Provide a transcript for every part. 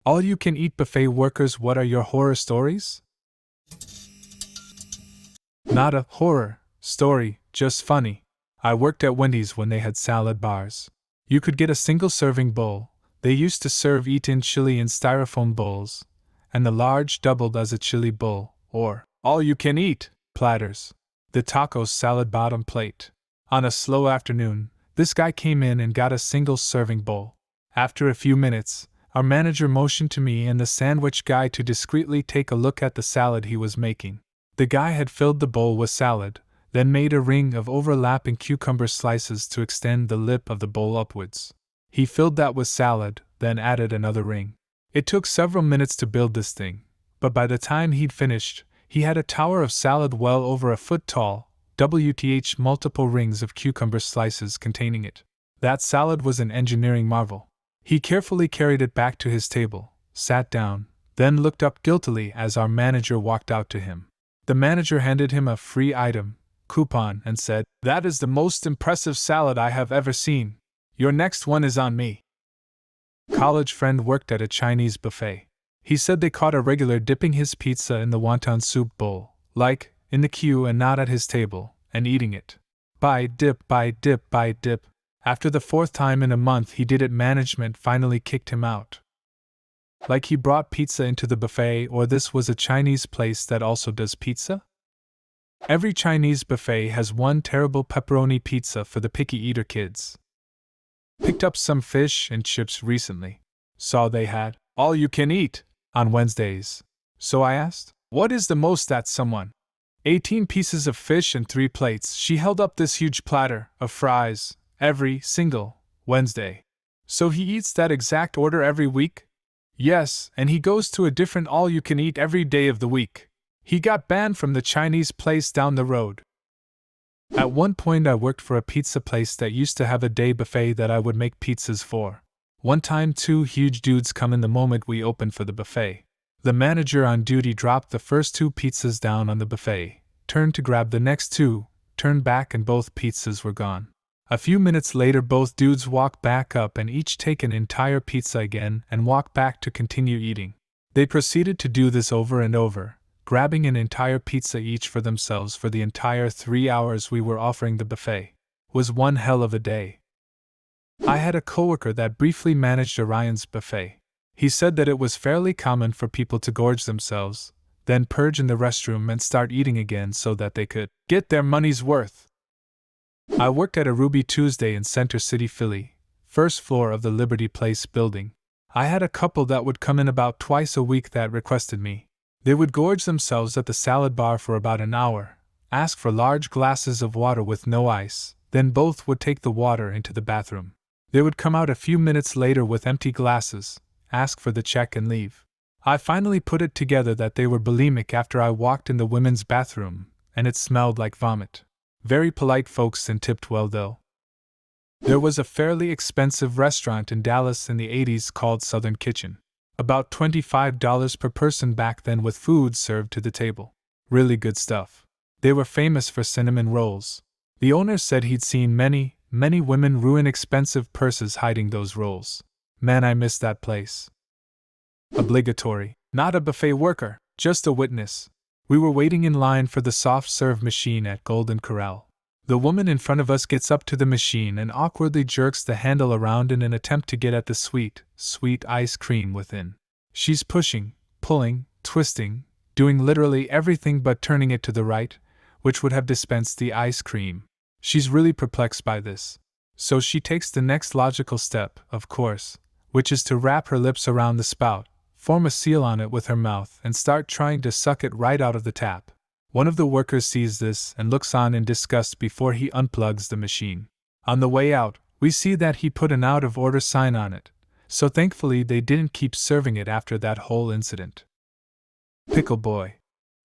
All-you-can-eat buffet workers, what are your horror stories? Not a horror story, just funny. I worked at Wendy's when they had salad bars. You could get a single serving bowl. They used to serve eat-in chili in styrofoam bowls, and the large doubled as a chili bowl, or all-you-can-eat platters. The tacos salad bottom plate. On a slow afternoon, this guy came in and got a single serving bowl. After a few minutes, our manager motioned to me and the sandwich guy to discreetly take a look at the salad he was making. The guy had filled the bowl with salad, then made a ring of overlapping cucumber slices to extend the lip of the bowl upwards. He filled that with salad, then added another ring. It took several minutes to build this thing, but by the time he'd finished, he had a tower of salad well over a foot tall, WTH multiple rings of cucumber slices containing it. That salad was an engineering marvel. He carefully carried it back to his table, sat down, then looked up guiltily as our manager walked out to him. The manager handed him a free item coupon and said, "That is the most impressive salad I have ever seen. Your next one is on me." College friend worked at a Chinese buffet. He said they caught a regular dipping his pizza in the wonton soup bowl, like, in the queue and not at his table, and eating it. By dip, by dip, by dip. After the fourth time in a month he did it, management finally kicked him out. Like he brought pizza into the buffet, or this was a Chinese place that also does pizza? Every Chinese buffet has one terrible pepperoni pizza for the picky eater kids. Picked up some fish and chips recently. Saw they had all-you-can-eat on Wednesdays. So I asked, "What is the most that someone?" 18 pieces of fish and 3 plates. She held up this huge platter of fries every single Wednesday. So he eats that exact order every week? Yes, and he goes to a different all-you-can-eat every day of the week. He got banned from the Chinese place down the road. At one point I worked for a pizza place that used to have a day buffet that I would make pizzas for. One time 2 huge dudes come in the moment we opened for the buffet. The manager on duty dropped the first 2 pizzas down on the buffet, turned to grab the next 2, turned back and both pizzas were gone. A few minutes later both dudes walk back up and each take an entire pizza again and walk back to continue eating. They proceeded to do this over and over, grabbing an entire pizza each for themselves for the entire 3 hours we were offering the buffet. Was one hell of a day. I had a coworker that briefly managed Orion's buffet. He said that it was fairly common for people to gorge themselves, then purge in the restroom and start eating again so that they could get their money's worth. I worked at a Ruby Tuesday in Center City, Philly, first floor of the Liberty Place building. I had a couple that would come in about twice a week that requested me. They would gorge themselves at the salad bar for about an hour, ask for large glasses of water with no ice, then both would take the water into the bathroom. They would come out a few minutes later with empty glasses, ask for the check and leave. I finally put it together that they were bulimic after I walked in the women's bathroom, and it smelled like vomit. Very polite folks and tipped well though. There was a fairly expensive restaurant in Dallas in the 80s called Southern Kitchen. About $25 per person back then with food served to the table. Really good stuff. They were famous for cinnamon rolls. The owner said he'd seen many women ruin expensive purses hiding those rolls. Man, I miss that place. Obligatory. Not a buffet worker, just a witness. We were waiting in line for the soft serve machine at Golden Corral. The woman in front of us gets up to the machine and awkwardly jerks the handle around in an attempt to get at the sweet ice cream within. She's pushing, pulling, twisting, doing literally everything but turning it to the right, which would have dispensed the ice cream. She's really perplexed by this. So she takes the next logical step, of course, which is to wrap her lips around the spout, form a seal on it with her mouth, and start trying to suck it right out of the tap. One of the workers sees this and looks on in disgust before he unplugs the machine. On the way out, we see that he put an out of order sign on it, so thankfully they didn't keep serving it after that whole incident. Pickle boy.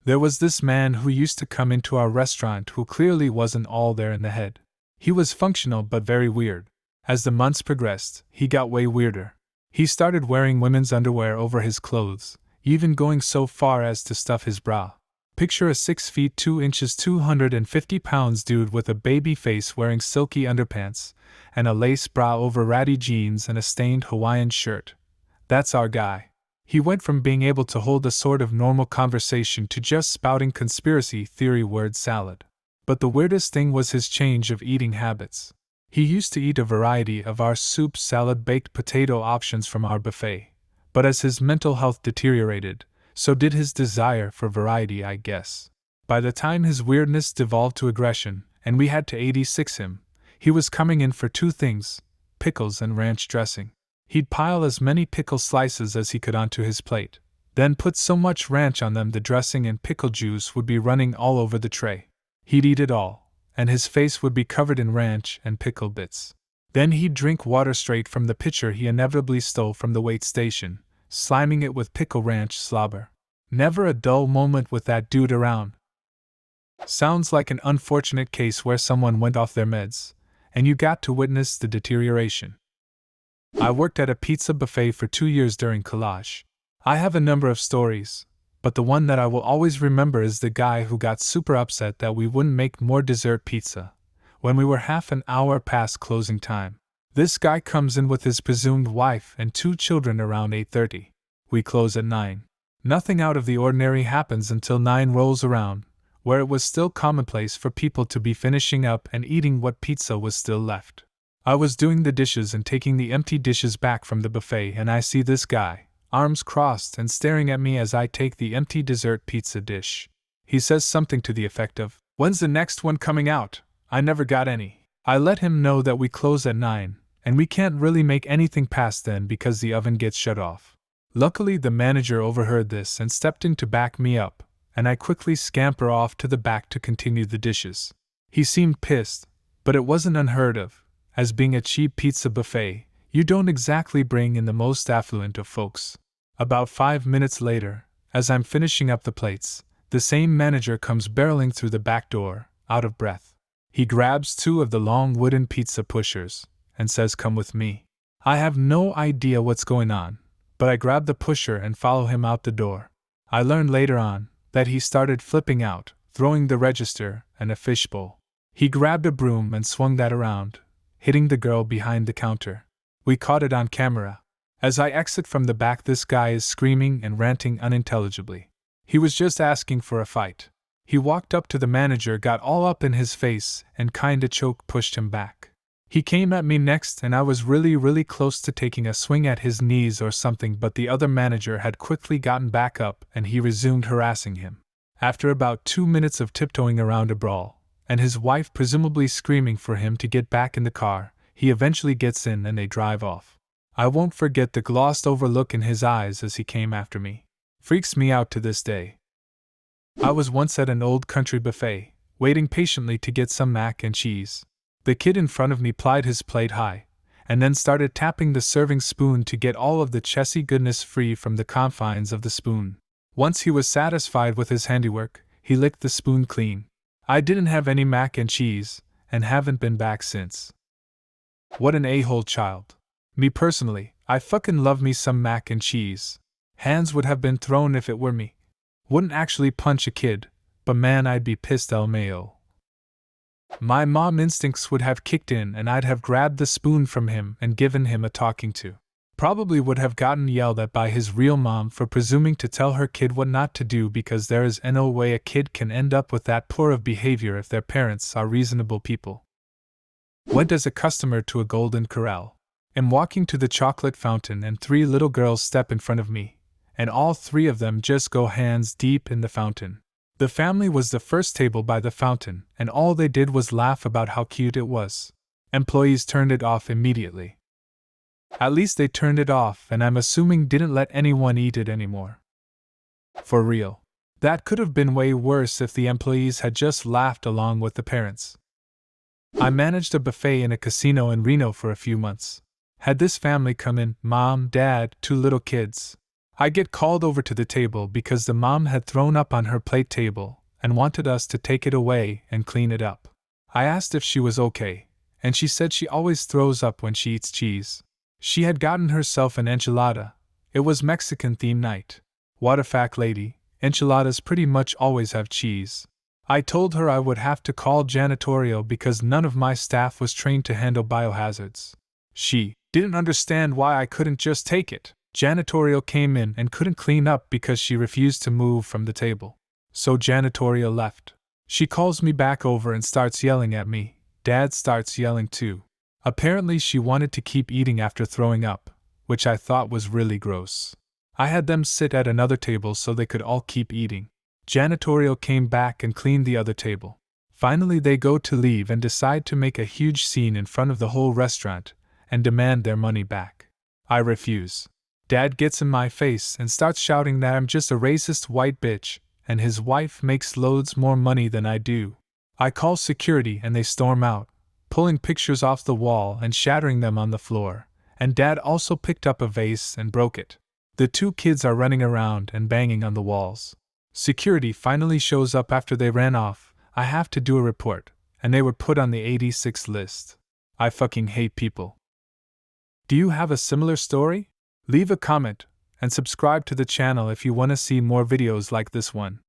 There was this man who used to come into our restaurant who clearly wasn't all there in the head. He was functional but very weird. As the months progressed, he got way weirder. He started wearing women's underwear over his clothes, even going so far as to stuff his bra. Picture a 6 feet 2 inches 250 pounds dude with a baby face wearing silky underpants, and a lace bra over ratty jeans and a stained Hawaiian shirt. That's our guy. He went from being able to hold a sort of normal conversation to just spouting conspiracy theory word salad. But the weirdest thing was his change of eating habits. He used to eat a variety of our soup, salad, baked potato options from our buffet, but as his mental health deteriorated, so did his desire for variety, I guess. By the time his weirdness devolved to aggression, and we had to 86 him, he was coming in for two things: pickles and ranch dressing. He'd pile as many pickle slices as he could onto his plate, then put so much ranch on them the dressing and pickle juice would be running all over the tray. He'd eat it all, and his face would be covered in ranch and pickle bits. Then he'd drink water straight from the pitcher he inevitably stole from the wait station, sliming it with pickle ranch slobber. Never a dull moment with that dude around. Sounds like an unfortunate case where someone went off their meds, and you got to witness the deterioration. I worked at a pizza buffet for 2 years during college. I have a number of stories, but the one that I will always remember is the guy who got super upset that we wouldn't make more dessert pizza when we were half an hour past closing time. This guy comes in with his presumed wife and 2 children around 8:30. We close at 9. Nothing out of the ordinary happens until 9 rolls around, where it was still commonplace for people to be finishing up and eating what pizza was still left. I was doing the dishes and taking the empty dishes back from the buffet, and I see this guy, arms crossed and staring at me as I take the empty dessert pizza dish. He says something to the effect of, "When's the next one coming out? I never got any." I let him know that we close at 9, and we can't really make anything past then because the oven gets shut off. Luckily, the manager overheard this and stepped in to back me up, and I quickly scamper off to the back to continue the dishes. He seemed pissed, but it wasn't unheard of, as being a cheap pizza buffet, you don't exactly bring in the most affluent of folks. About 5 minutes later, as I'm finishing up the plates, the same manager comes barreling through the back door, out of breath. He grabs 2 of the long wooden pizza pushers, and says, "Come with me." I have no idea what's going on, but I grab the pusher and follow him out the door. I learned later on that he started flipping out, throwing the register and a fishbowl. He grabbed a broom and swung that around, hitting the girl behind the counter. We caught it on camera. As I exit from the back, this guy is screaming and ranting unintelligibly. He was just asking for a fight. He walked up to the manager, got all up in his face, and kinda pushed him back. He came at me next, and I was really close to taking a swing at his knees or something, but the other manager had quickly gotten back up and he resumed harassing him. After about 2 minutes of tiptoeing around a brawl, and his wife presumably screaming for him to get back in the car, he eventually gets in and they drive off. I won't forget the glossed over look in his eyes as he came after me. Freaks me out to this day. I was once at an old country buffet, waiting patiently to get some mac and cheese. The kid in front of me plied his plate high, and then started tapping the serving spoon to get all of the chessy goodness free from the confines of the spoon. Once he was satisfied with his handiwork, he licked the spoon clean. I didn't have any mac and cheese, and haven't been back since. What an a-hole child. Me personally, I fucking love me some mac and cheese. Hands would have been thrown if it were me. Wouldn't actually punch a kid, but man, I'd be pissed LMAO. My mom instincts would have kicked in and I'd have grabbed the spoon from him and given him a talking to. Probably would have gotten yelled at by his real mom for presuming to tell her kid what not to do, because there is no way a kid can end up with that poor of behavior if their parents are reasonable people. Went as a customer to a Golden Corral. Am walking to the chocolate fountain and 3 little girls step in front of me, and all 3 of them just go hands deep in the fountain. The family was the first table by the fountain, and all they did was laugh about how cute it was. Employees turned it off immediately. At least they turned it off, and I'm assuming didn't let anyone eat it anymore. For real. That could have been way worse if the employees had just laughed along with the parents. I managed a buffet in a casino in Reno for a few months. Had this family come in, mom, dad, 2 little kids. I get called over to the table because the mom had thrown up on her plate table and wanted us to take it away and clean it up. I asked if she was okay, and she said she always throws up when she eats cheese. She had gotten herself an enchilada. It was Mexican-themed night. What a fact, lady, enchiladas pretty much always have cheese. I told her I would have to call janitorial because none of my staff was trained to handle biohazards. She didn't understand why I couldn't just take it. Janitorial came in and couldn't clean up because she refused to move from the table. So janitorial left. She calls me back over and starts yelling at me. Dad starts yelling too. Apparently she wanted to keep eating after throwing up, which I thought was really gross. I had them sit at another table so they could all keep eating. Janitorial came back and cleaned the other table. Finally they go to leave and decide to make a huge scene in front of the whole restaurant and demand their money back. I refuse. Dad gets in my face and starts shouting that I'm just a racist white bitch, and his wife makes loads more money than I do. I call security and they storm out, pulling pictures off the wall and shattering them on the floor, and Dad also picked up a vase and broke it. The two kids are running around and banging on the walls. Security finally shows up after they ran off. I have to do a report, and they were put on the 86 list. I fucking hate people. Do you have a similar story? Leave a comment and subscribe to the channel if you want to see more videos like this one.